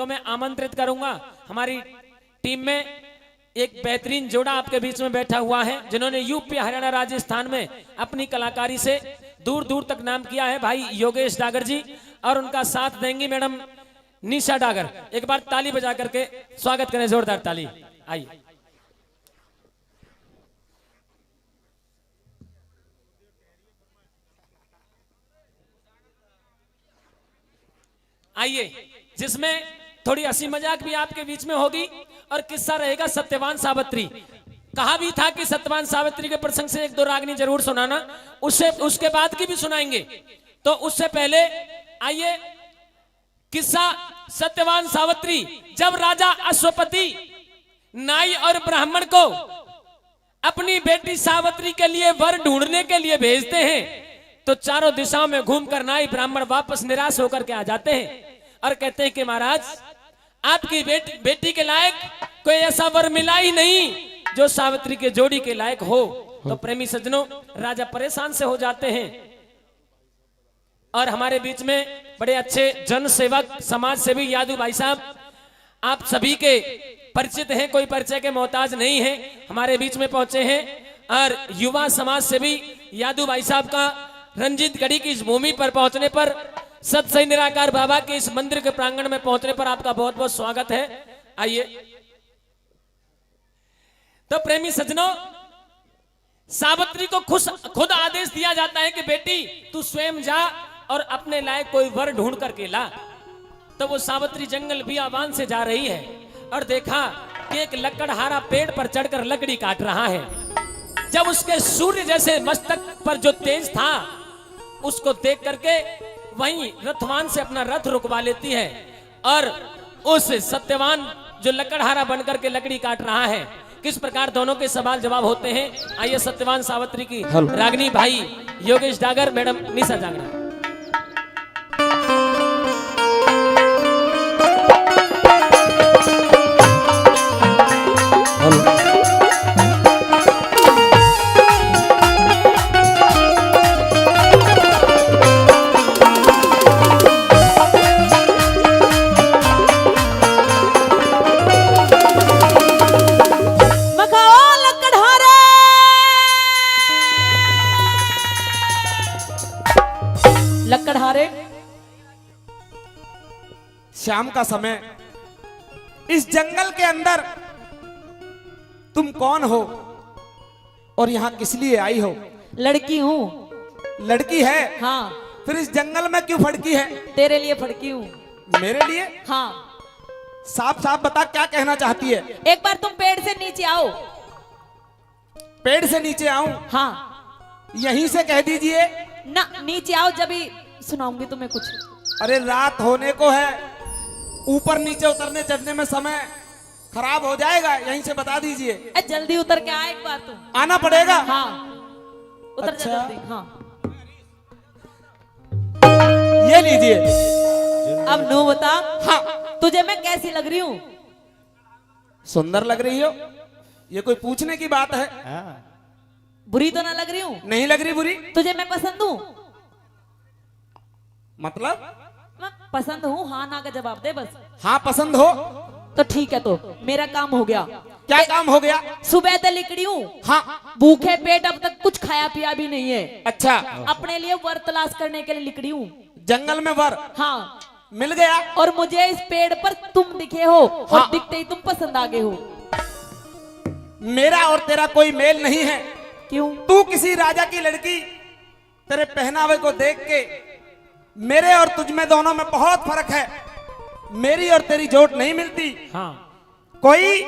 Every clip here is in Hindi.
तो मैं आमंत्रित करूंगा हमारी टीम में एक बेहतरीन जोड़ा आपके बीच में बैठा हुआ है, जिन्होंने यूपी, हरियाणा, राजस्थान में अपनी कलाकारी से दूर दूर तक नाम किया है, भाई योगेश डागर जी, और उनका साथ देंगी मैडम निशा डागर। एक बार ताली बजा करके स्वागत करें, जोरदार ताली। आइए आइए, जिसमें थोड़ी हंसी मजाक भी आपके बीच में होगी और किस्सा रहेगा सत्यवान सावित्री। कहा भी था कि सत्यवान सावित्री के प्रसंग से एक दो रागनी जरूर सुनाना, उसके बाद की भी सुनाएंगे। तो उससे पहले आइए, किस्सा सत्यवान सावित्री। जब राजा अश्वपति नाई और ब्राह्मण को अपनी बेटी सावित्री के लिए वर ढूंढने के लिए भेजते हैं, तो चारों दिशाओं में घूमकर नाई ब्राह्मण वापस निराश होकर के आ जाते हैं और कहते हैं कि महाराज, आपकी बेटी के लायक कोई ऐसा वर मिला ही नहीं जो सावित्री के जोड़ी के लायक हो। तो प्रेमी सज्जनों, राजा परेशान से हो जाते हैं और हमारे बीच में बड़े अच्छे जन सेवक, समाज सेवी यादू भाई साहब, आप सभी के परिचित हैं, कोई परिचय के मोहताज नहीं है, हमारे बीच में पहुंचे हैं। और युवा समाज सेवी यादू भाई साहब का रंजीत गढ़ी की इस भूमि पर पहुंचने पर, सतसई निराकार बाबा के इस मंदिर के प्रांगण में पहुंचने पर आपका बहुत बहुत स्वागत है। आइए। तो प्रेमी सज्जनों, सावित्री को खुद आदेश दिया जाता है कि बेटी तू स्वयं जा और अपने लायक कोई वर ढूंढ करके ला। तो वो सावित्री जंगल बियाबान से जा रही है और देखा कि एक लकड़हारा पेड़ पर चढ़कर लकड़ी काट रहा है। जब उसके सूर्य जैसे मस्तक पर जो तेज था, उसको देख करके वहीं रथवान से अपना रथ रुकवा लेती है और उस सत्यवान जो लकड़हारा बनकर के लकड़ी काट रहा है, किस प्रकार दोनों के सवाल जवाब होते हैं। आइए, सत्यवान सावित्री की रागनी भाई योगेश डागर, मैडम निशा जागरा। लकड़हारे, शाम का समय, इस जंगल के अंदर तुम कौन हो और यहाँ किस लिए आई हो? लड़की हूँ। लड़की है? हाँ। फिर इस जंगल में क्यों फड़की है? तेरे लिए फड़की हूँ। मेरे लिए? हाँ। साफ साफ बता, क्या कहना चाहती है? एक बार तुम पेड़ से नीचे आओ। पेड़ से नीचे आऊं? हाँ। यहीं से कह दीजिए ना, नीचे आओ, जब ही सुनाऊंगी तुम्हें कुछ। अरे रात होने को है, ऊपर नीचे उतरने चढ़ने में समय खराब हो जाएगा, यहीं से बता दीजिए। जल्दी उतर के आ, एक बार तुम। आना पड़ेगा? हाँ, उतर अच्छा। जा जल्दी। हाँ, ये लीजिए। अब नो बता। हाँ। तुझे मैं कैसी लग रही हूँ? सुंदर लग रही हो। ये कोई पूछने की बात है? बुरी तो ना लग रही हूँ? नहीं लग रही बुरी। तुझे मैं पसंद हूँ? मतलब? मैं पसंद हूँ, हाँ ना का जवाब दे बस। हाँ पसंद हो तो ठीक है, तो मेरा काम हो गया। क्या काम हो गया? सुबह से लिकड़ी हूँ। हाँ। भूखे पेट, अब तक कुछ खाया पिया भी नहीं है। अच्छा। अपने लिए वर तलाश करने के लिए लिकड़ी हूँ। जंगल में वर? हाँ। मिल गया? और मुझे इस पेड़ पर तुम दिखे हो, और हाँ। दिखते ही तुम पसंद आ गए हो। मेरा और तेरा कोई मेल नहीं है। क्यों? तू किसी राजा की लड़की, तेरे पहनावे को देख के मेरे और तुझ में, दोनों में बहुत फर्क है। मेरी और तेरी जोड़ नहीं मिलती। हाँ। कोई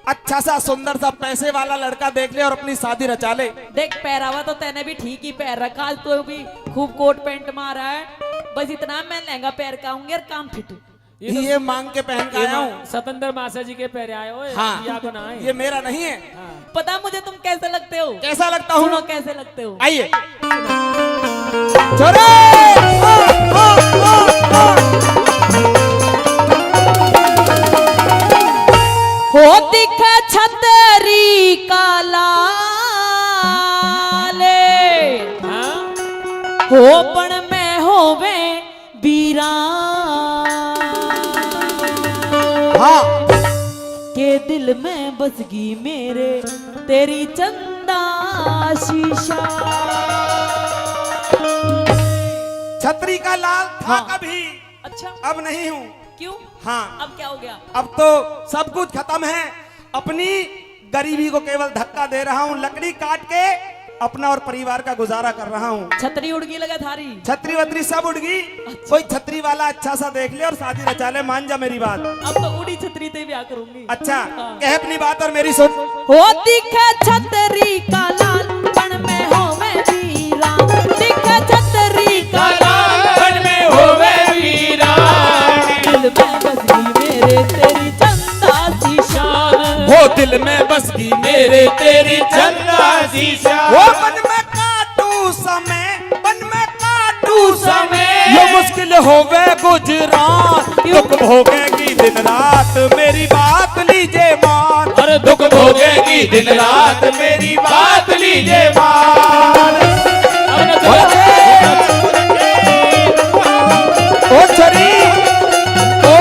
अच्छा सा सुंदर सा पैसे वाला लड़का देख ले और अपनी शादी रचा ले। देख, पहरावा तो तैने भी ठीक ही पहन रखा, आज तो भी खूब कोट पैंट मारा है। बस इतना मैं लहंगा पहन का आऊंगी और काम फिट। ये मांग के पहन के आया हूँ। स्वतंत्र मासा जी के पैर आए हो। हाँ। को ना आए। ये मेरा नहीं है। हाँ। पता मुझे तुम कैसे लगते हो? कैसा लगता हूँ? सुनो कैसे लगते हो। आइए। छोरे! हो दिखे छतरी का लाले, हाँ? हो पण में होवे बीरा। हाँ के दिल में बसगी मेरे तेरी चंदा शीशा। छतरी का लाल था हाँ। कभी, अच्छा, अब नहीं हूँ। क्यों? हाँ अब क्या हो गया? अब तो सब कुछ खत्म है। अपनी गरीबी को केवल धक्का दे रहा हूँ, लकड़ी काट के अपना और परिवार का गुजारा कर रहा हूँ। छतरी उड़ गई लगा थारी। छतरी वतरी सब उड़ गई। कोई छतरी वाला अच्छा सा देख ले और शादी रचा ले, मान जा मेरी बात। अब तो उड़ी छतरी ते ब्याह करूंगी। अच्छा हाँ। कह अपनी बात और मेरी सुन। हो दिखे छतरी का लाल पण में हो मैं वीरा, दिखे छतरी का लाल बन में होवे वीरा, दिल में बसगी मेरे तेरी चंदा सी शान। वो दिल में बस गई मेरे तेरी चंदा शीशा। वो बन में काटू समय, बन में काटू समय। ये मुश्किल होवे गुजरात, दुख भोगेगी दिन रात, मेरी बात लीजे मान। और दुख भोगेगी दिन रात, मेरी बात लीजे मान। ओ छरी ओ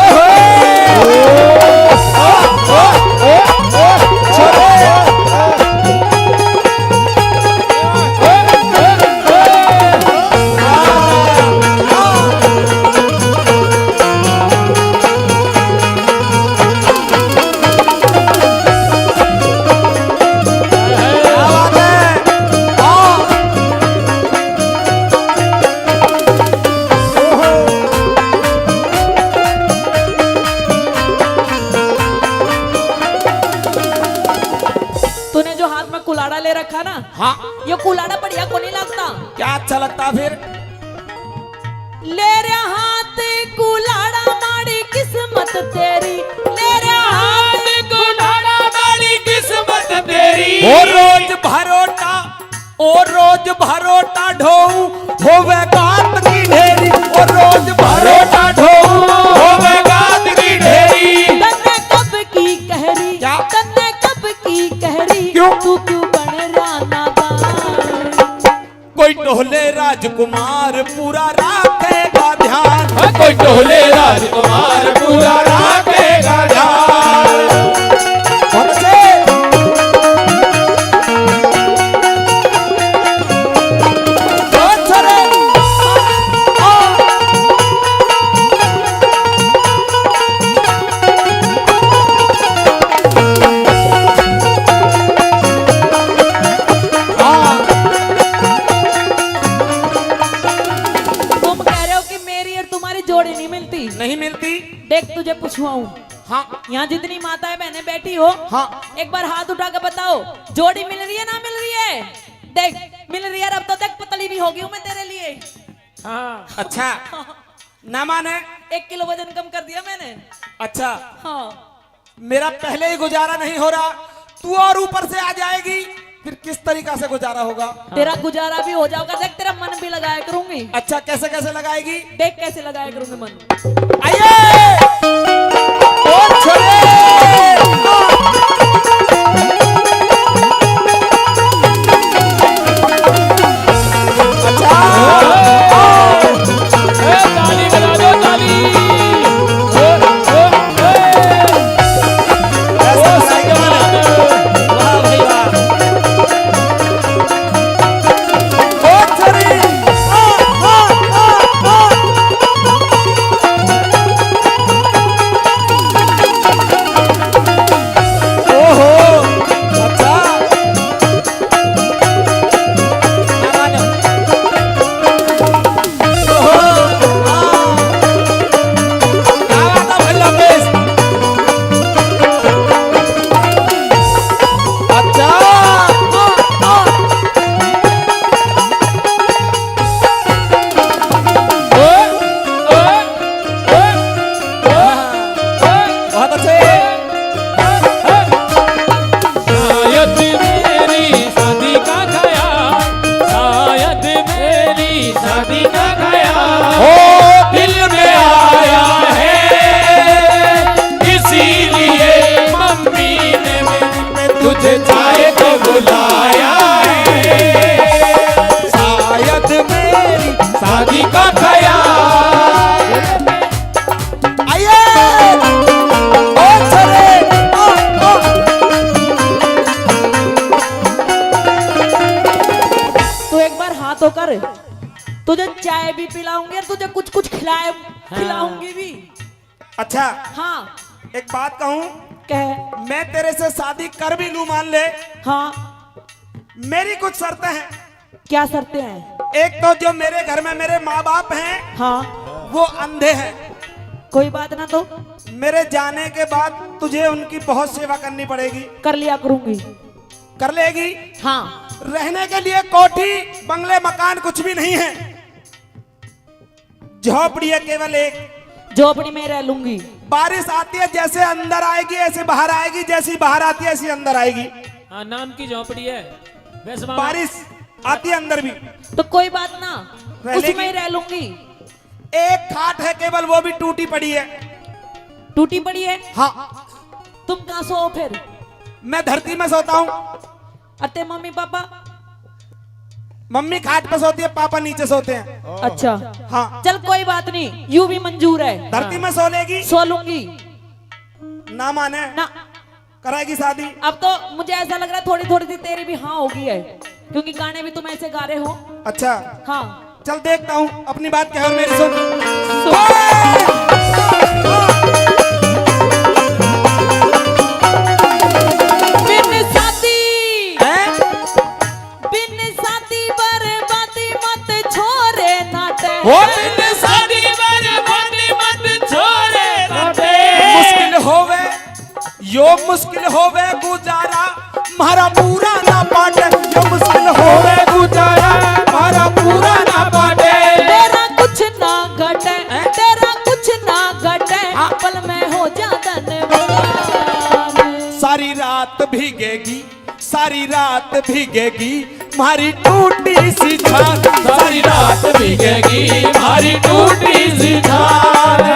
तूने जो हाथ में कुलाड़ा ले रखा ना, हाँ ये कुलाड़ा बढ़िया को नहीं लगता। क्या अच्छा लगता फिर? ले रे हाथ कुलाड़ा माड़ी किस्मत तेरी, ले रे हाथ कुलाड़ा बड़ी किस्मत तेरी। ओ रोज भरोटा, ओ रोज भरोटा ढोऊ होवे गात की ढेरी, ओ रोज भरोटा ढोऊ होवे गात की ढेरी। तन्ने कब की कहरी, क्या? तन्ने कब की कहरी, क्यों? तू क्यों बन राना दान। कोई टोले राजकुमार पूरा रखेगा ध्यान, कोई टोले राजकुमार पूरा रखेगा ध्यान। हमसे ओ छरे तुम कह रहे हो कि मेरी और तुम्हारी जोड़ी नहीं मिलती। नहीं मिलती। देख तुझे पूछवाऊं, हाँ यहाँ जितनी माताएं बहनें बैठी हो, हाँ एक बार हाथ उठा के बताओ जोड़ी मिल रही है ना मिल रही है? देख मिल रही है। अब तो देख पतली भी होगी हूँ मैं तेरे लिए। हाँ अच्छा ना माने। 1 किलो वजन कम कर दिया मैंने। अच्छा हाँ मेरा पहले ही गुजारा नहीं हो रहा, तू और ऊपर से आ जाएगी, फिर किस तरीका से गुजारा होगा? तेरा गुजारा भी हो जाएगा। देख तेरा मन भी लगाया करूंगी। अच्छा कैसे कैसे लगाएगी? देख कैसे लगाया करूंगी मन। आइए ओ छोरे अच्छा ताली बजा दो ताली। ऐसा बनाएंगे मैंने। वाह भाई वाह। ओ छोरी आ, आ, आ, आ। पिलाऊंगी और तुझे कुछ कुछ खिलाऊंगी भी। अच्छा हाँ एक बात कहूँ, कह। मैं तेरे से शादी कर भी लूं मान ले, हाँ मेरी कुछ शर्तें हैं। क्या शर्तें हैं? एक तो जो मेरे घर में मेरे माँ बाप हैं हाँ वो अंधे हैं। कोई बात ना, तो मेरे जाने के बाद तुझे उनकी बहुत सेवा करनी पड़ेगी। कर लिया करूंगी। कर लेगी? हाँ रहने के लिए कोठी बंगले मकान कुछ भी नहीं है, झोपड़ी है केवल एक। झोपड़ी में रह लूंगी। बारिश आती है जैसे अंदर आएगी ऐसे बाहर आएगी, जैसी बाहर आती है ऐसी अंदर आएगी। हाँ नाम की झोपड़ी है वैसे मामा। बारिश आती है अंदर भी। तो कोई बात ना, रह उसमें लेगी? ही रह लूंगी। एक खाट है केवल, वो भी टूटी पड़ी है। टूटी पड़ी है? हाँ तुम कहाँ सो फिर? मैं धरती में सोता हूँ। अते मम्मी पापा? मम्मी खाट पे सोती है, पापा नीचे सोते हैं। अच्छा हाँ चल कोई बात नहीं, यू भी मंजूर है। धरती में सो लेगी? सो लूंगी ना माने ना। कराएगी शादी? अब तो मुझे ऐसा लग रहा है थोड़ी थोड़ी सी तेरी भी हाँ होगी है, क्योंकि गाने भी तुम ऐसे गा रहे हो। अच्छा हाँ चल देखता हूँ, अपनी बात क्या है मेरी सुन। बिन शादी हैं? बिन शादी बर्बादी मत छोरे नाटे। हो शादी बर्बादी मत छोड़े मुश्किल होवे यो मुश्किल होवे गुजारा मारा पूरा ना पाटे। यो मुश्किल होवे गुजारा मारा पूरा ना पाटे। तेरा कुछ ना घटे, तेरा कुछ ना घटे, पल में हो जा धनवान। सारी रात भीगेगी, सारी रात भीगेगी मारी टूटी सी छान। सारी रात भीगेगी हमारी टूटी सी छान।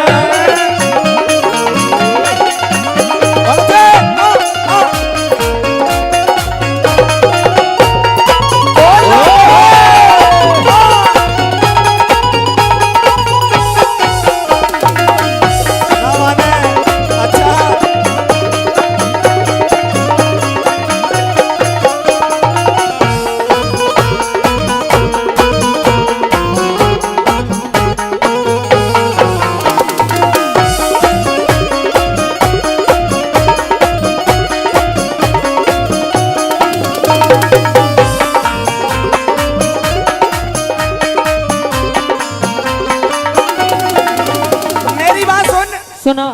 सुना?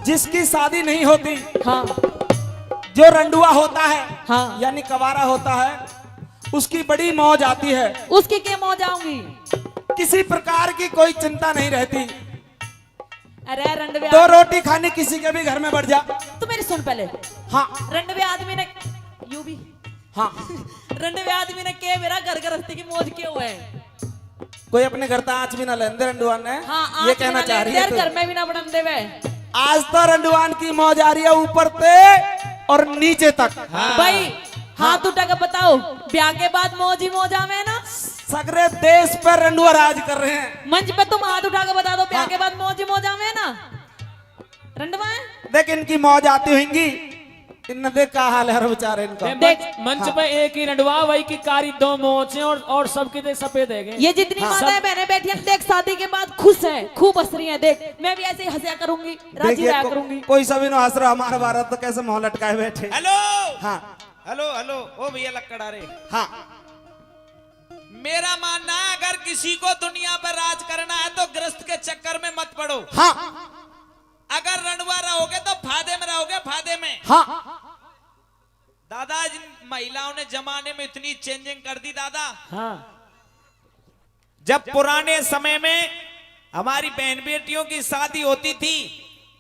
जिसकी शादी नहीं होती, हाँ जो रंडुआ होता है हाँ यानी कवारा होता है, उसकी बड़ी मौज आती है। उसकी क्या मौज आऊंगी? किसी प्रकार की कोई चिंता नहीं रहती। अरे रंडवे दो रोटी खाने किसी के भी घर में बढ़ जा। तू मेरी सुन पहले। हाँ रंडवे आदमी ने यू भी हाँ रंडवे आदमी ने के मेरा घर गृहस्थी की मौज क्यों है? कोई अपने घर तक आँच भी ना लेंदे रंडुआन ने। हाँ ये कहना चाह रही है घर तू। में भी ना बढ़न देवे। आज तो रंडुआन की मौज आ रही है ऊपर से और नीचे तक। भाई हाथ उठा के बताओ, ब्याह के बाद मौज ही मौज आवे ना? सगरे देश पर रंडुआ राज कर रहे हैं। मंच पे तुम हाथ उठा के बता दो, ब्याह के बाद मौज ही मौज आवे ना? रंडवा है? देख इनकी मौज आती होंगी, इन देख का हाल है बेचारे इनका। देख मंच पे एक ही रंडवा, वही की कारी दो मोचे और सबके देख सफेद है। ये जितनी माताएं बहनें बैठी हैं, देख शादी के बाद खुश हैं, खूब हंस रही हैं। देख मैं भी ऐसे ही हंसा करूंगी, राजी देखिए रहा करूंगी। कोई सभी नो हंस रहा, हमारा भारत तो कैसे मोह लटकाए बैठे। हेलो हाँ हेलो हेलो ओ भैया लक्कड़ारे, हाँ मेरा मानना है अगर किसी को दुनिया पर राज करना है तो ग्रस्त के चक्कर में मत पड़ो। हाँ अगर रणवा रहोगे तो फायदे में रहोगे, फायदे में। हाँ दादा जिन महिलाओं ने जमाने में इतनी चेंजिंग कर दी दादा। हाँ जब पुराने समय में हमारी बहन बेटियों की शादी होती थी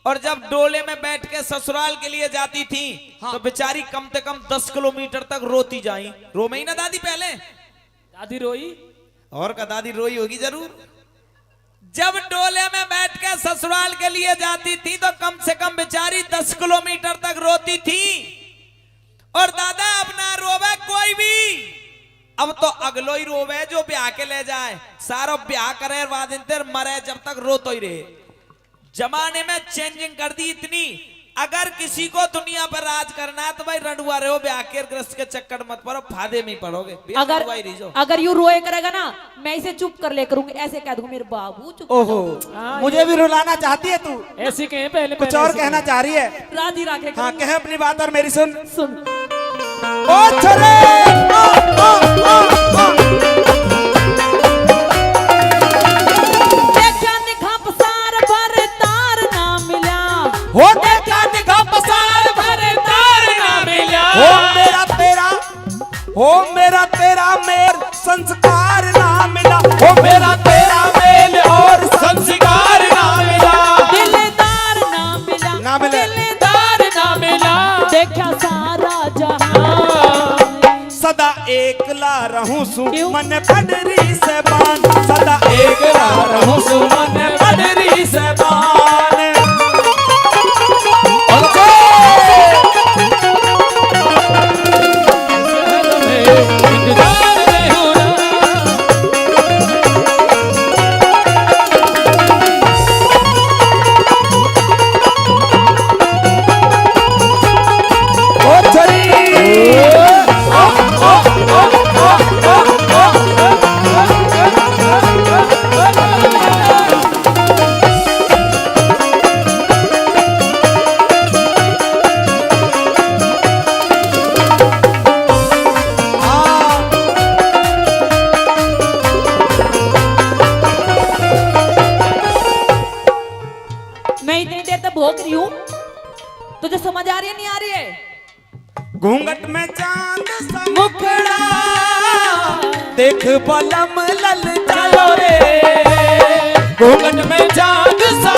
और जब डोले में बैठ के ससुराल के लिए जाती थी, तो बेचारी कम से कम 10 किलोमीटर तक रोती जाई। रो में ही ना दादी पहले, दादी रोई और का दादी रोई होगी जरूर। जब डोले में बैठ के ससुराल के लिए जाती थी तो कम से कम बेचारी 10 किलोमीटर तक रोती थी। और दादा अब ना रोवे कोई भी, अब तो अगलो ही रोवे जो ब्याह के ले जाए। सारो ब्याह करे बाद मरे जब तक रोतो ही रहे। जमाने में चेंजिंग कर दी इतनी अगर किसी को दुनिया पर राज करना है तो भाई रंडुआ रहो, ब्याकेर ग्रस्त के चक्कर मत पड़ो, फायदे में ही पड़ोगे। अगर यू रोए करेगा ना, मैं इसे चुप कर ले करूंगी, ऐसे कह दूंगी मेरे बाबू चुप। ओहो, मुझे भी रुलाना चाहती है तू? ऐसी कहे पहले कुछ और कहना चाह रही है? राजी राखे हाँ, कहे अपनी बात और मेरी सुन। सुन। ओ छरे, देखा निखा पसार भर तार ना मिला, हो देखा निगाह पसार भरे तार ना मिला, हो मेरा तेरा मेल संस्कार ना मिला, हो मेरा तेरा मेल और संस्कार ना मिला, दिलदार ना मिला, ना मिले, दिलदार ना मिला, देखा सारा जहां, सदा एकला रहूं सु मन पडरी से बान, सदा एकला रहूं सु मन पडरी से बान। मैं इतनी देर तक भोग रही हूँ, तुझे समझ आ रही है नहीं आ रही है? घूंघट में चांद सा मुखड़ा देख बलम लल चलो रे, घूंघट में चांद सा